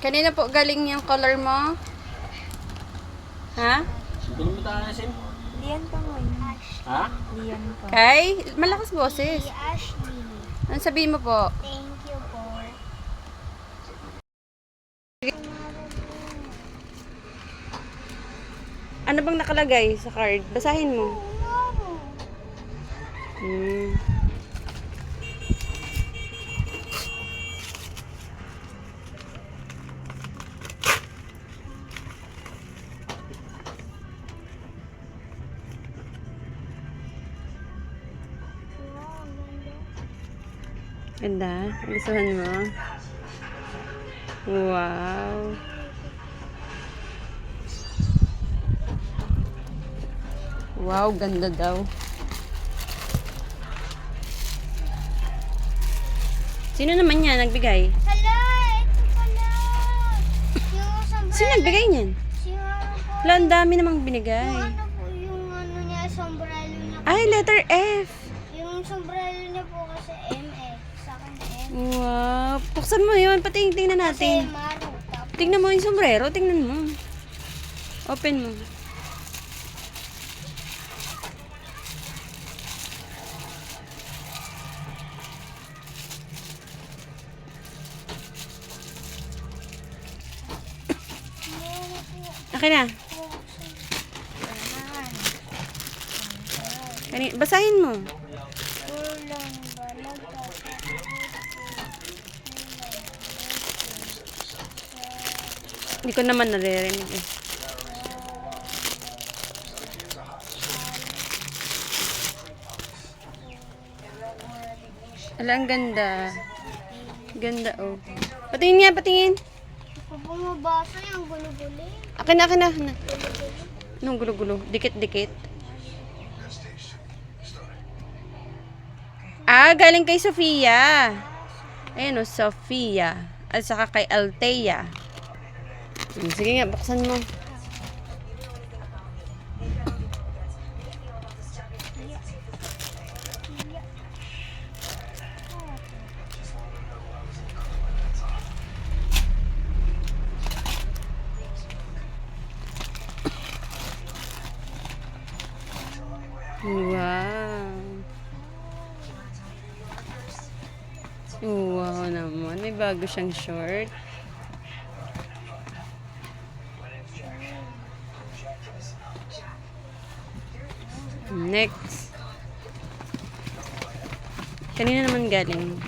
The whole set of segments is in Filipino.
Kanina po galing yung color mo? Ha? Tulong mo tayo na sim? Diyan pa mo yun. Ha? Diyan pa. Kay? Malakas boses. Ashley. Ano sabihin mo po? Thank you po. Ano bang nakalagay sa card? Basahin mo. Hmm. Ganda. Gustuhan mo? Wow. Wow, ganda daw. Sino naman yan nagbigay? Hala, ito pala. Yung sombrero. Sino nagbigay niyan? Yung ano po. Wala, ang dami namang binigay. Yung ano po, yung ano niya, sombrero niya. Ay, letter F. Yung sombrero niya po kasi MX. Sa akin M. Wow. Buksan mo yun. Tingnan Kasi natin. Maru. Tapos, Tingnan mo yung sombrero. Tingnan mo. Open mo. Akin na. Basahin mo. kulang balaga sa Hindi ko naman naririnig eh. Ala, ang ganda. Ganda, oh. Patingin nga, patingin. Kung bumabasa yung gulo-gulo. Akin na, akin na. Anong gulo-gulo? Dikit-dikit. Ah, galing kay Sofia. Ayan o, Sofia. At saka kay Althea. Sige nga, buksan mo. Wow. Wow naman. May bago siyang short. Next. Kanina naman galing.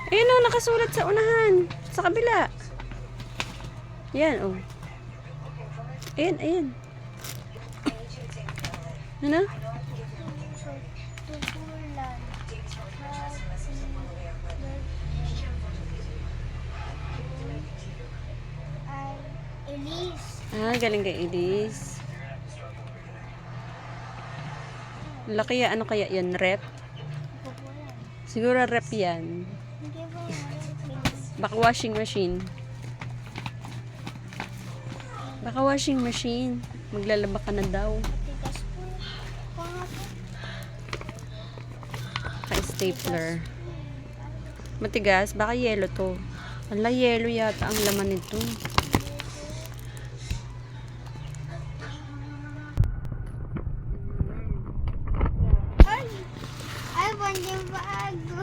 Ayun o, nakasulat sa unahan. Sa kabila. Yan o. Ayan, ayan. Ano? Elise. Ah, galing kay Elise. Laki ya, ano kaya yan? Rep? Siguro rep yan. Hindi ba Baka washing machine. Baka washing machine. Maglalaba ka na daw. tigas po? Kung ako. Ka-stapler. Matigas? Baka yelo to. Wala, yelo yata ang laman nito. Ay! Ay, banding bago.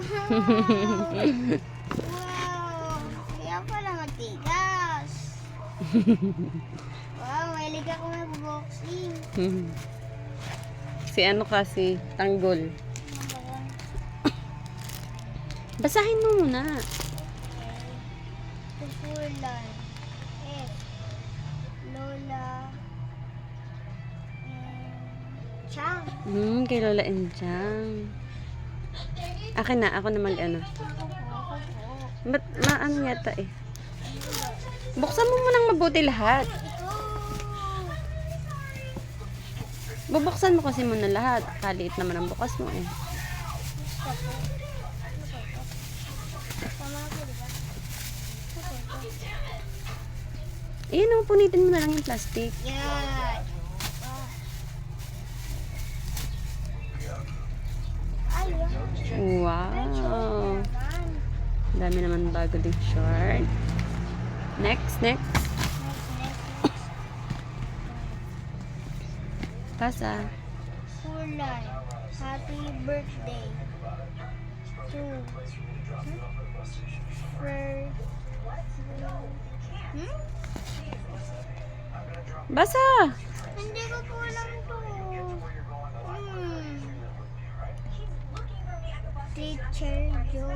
Wow! Kaya pala matigas. Wow, mahilig ako mag-boxing. Si ano kasi, tanggol. Ano ba yan? Basahin mo muna. Tupulan. F. Lola. Chang. Kay Lola and Chang. Akin na, ako na mag-ano. Ba't maano yata eh. Buksan mo munang mabuti lahat. Ito. Bubuksan mo kasi muna lahat. Kaliit naman ang bukas mo eh. Tama ko, diba? Ayun o, punitin mo na lang yung plastic. Yan. Ay, yan. Wow. Naman. Dami naman bago ding short. Next. Pasa. Kulay. Happy birthday. To. Basa! Hindi ko po alam to. Teacher Joe.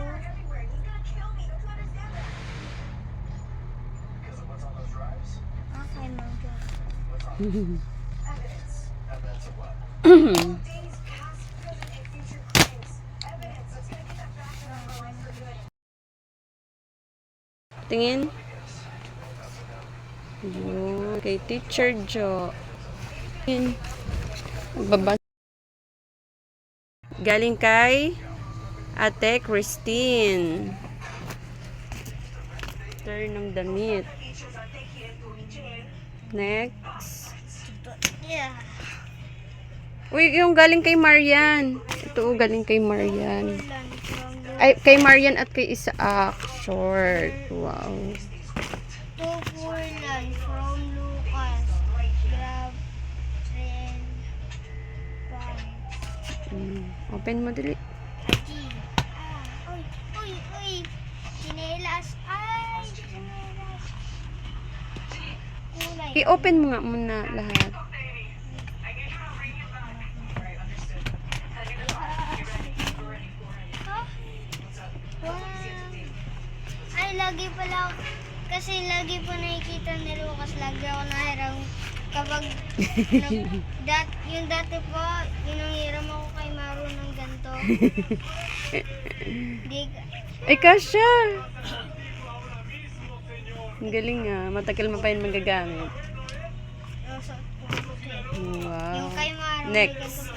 Okay, Ma'am Joe. Tingin. Yun. Kay Teacher Joe. Tingin. Magbabasa. Galing kay Ate Christine. Turn ng damit. Next. Yeah. Uy, yung galing kay Marian. Ito, galing kay Marian. Ulan from Ay, kay Marian at kay Isaac. Short. Wow. Tupulan from Lucas. Grab. Train. Open mo dali. Aji. Uy. Sinelas. Ay, sinelas. Kulay. I-open mo nga muna lahat. Ay, lagi pala, kasi lagi po nakikita ni Lucas, lagi ako nahiram kapag, yung dati po, hinanghiram ako kay Maru ng ganito. Di, Ay, kasha! Ang galing ah. Matagal mo pa yun magagamit. nasa ko kasi. Wow. Yung kay Maru, may Next. ganito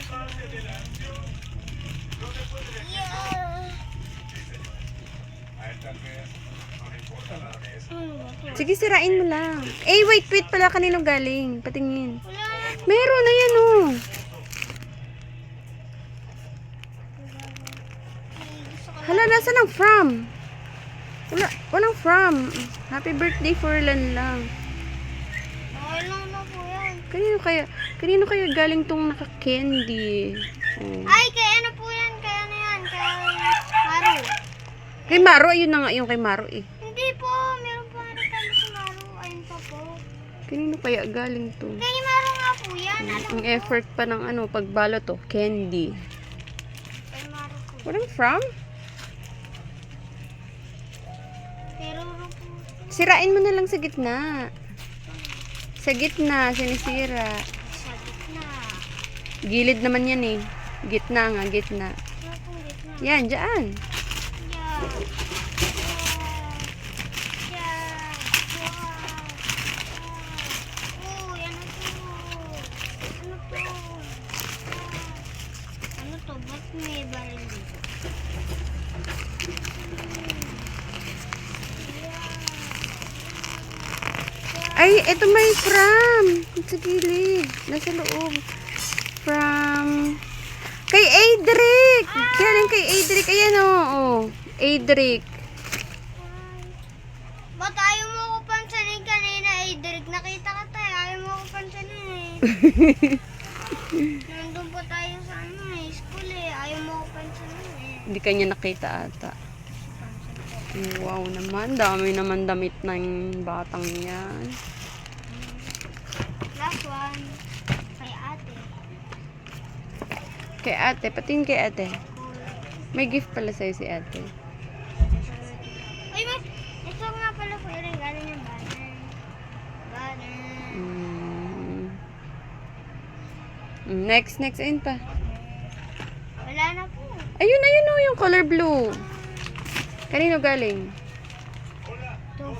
po siya. Yeah. Ano ba to? Sige, sirain mo lang. Eh, wait pala. Kanino galing? Patingin. Wala. Meron na yan oh. Hala, nasan ang from? Walang from. Happy birthday for Lan lang. Okay lang na po yan. Kanino kaya galing tong naka-candy? Oh. Ay, kay ano po yan? Kay ano yan? Kay Maru. Kay Maro, ayun na nga yung kay Maro eh. Hindi po. Meron pa nga tayo si Maru. Ayun pa po. Kanino kaya galing to? Kay Maru nga po yan. Alam Ang ko. effort pa ng pagbalo to, candy. Kay Maru po. Walang from? Pero po. Sirain mo na lang sa gitna. Sa gitna, sinisira. Sa gitna. Gilid naman yan eh. Gitna nga, gitna. Ano po gitna? Yan, dyan. Yeah. Uy, ano to? Ano to? Ba't may baril dito? Ay, eto may from. Sa gilid. Nasa loob. From... Kay Adric! Galing kay Adric. Ayan o. Oh. Adric. Ba't ayaw mo ko pansanin kanina, Edric? Nakita ka tayo, ayaw mo ko pansanin eh. Nandun pa tayo sa school eh, ayaw mo ko pansanin eh. Hindi kanya nakita ata. Wow naman. Dami naman damit ng batang yan. Last one, kay ate. Kay ate. Patingin kay ate. May gift pala sa'yo si ate. Ay, ito nga pala po yung regalo niya, banner. Banner. Next. Ayun pa. Wala na po. Ayun o. Yung color blue. Kanino galing?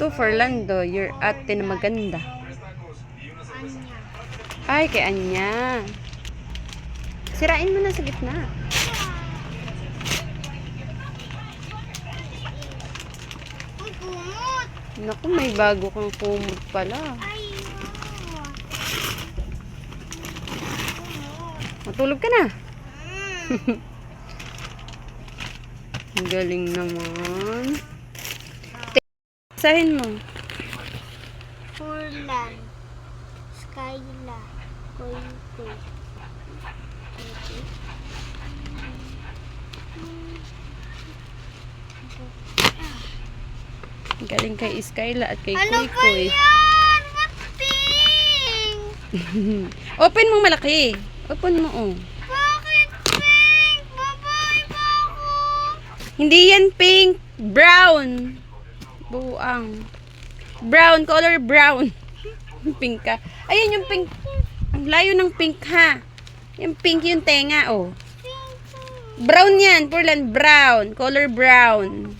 To Fernando. Your ate na maganda. Anya. Ay, kay Anya. Sirain mo na sa gitna. Uy, kumot. Naku, may bago kang kumot pala. Ay, wow. Kumot. Matulog ka na. Mm. Ang galing naman. Basahin mo. Furlan. Skyla. Koy. Okay. Galing kay Skyla at kay Ano Kuy ba Kuy. yan? Ba't pink? Open mo malaki. Open mo, oh. Bakit pink? Babae ba ako? Hindi yan pink. Brown. Buang. Brown. Color brown. Pink ka. Ayan yung pink. Ang layo ng pink, ha. Yung pink yung tenga, oh. Pink. Brown yan. Furlan, brown. Color brown.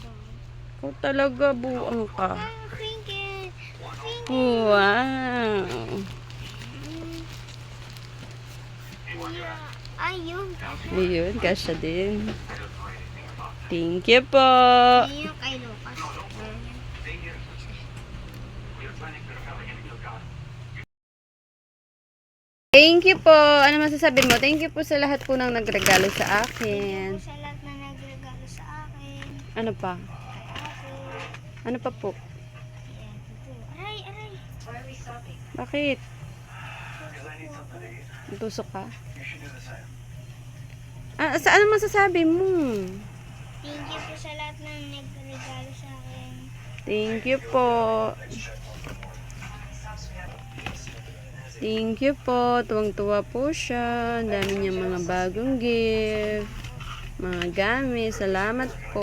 Ikaw talaga, buang ka. Pink. Pink. Wow. Ayun. Ayun, kasya din. Thank you po. Ayun kay Lucas. Thank you po. Ano masasabi mo? Thank you po sa lahat po ng nagregalo sa akin. Sa lahat na nagregalo sa akin. Ano pa? Ako. Ano pa po? Aray, aray. Bakit? Tusok ka? Ah, sa ano masasabi mo? Thank you po sa lahat na nagregalo sa akin. Thank you po. Thank you po. Tuwang-tuwa po siya. Ang dami niya mga bagong gift. Mga gamit. Salamat po.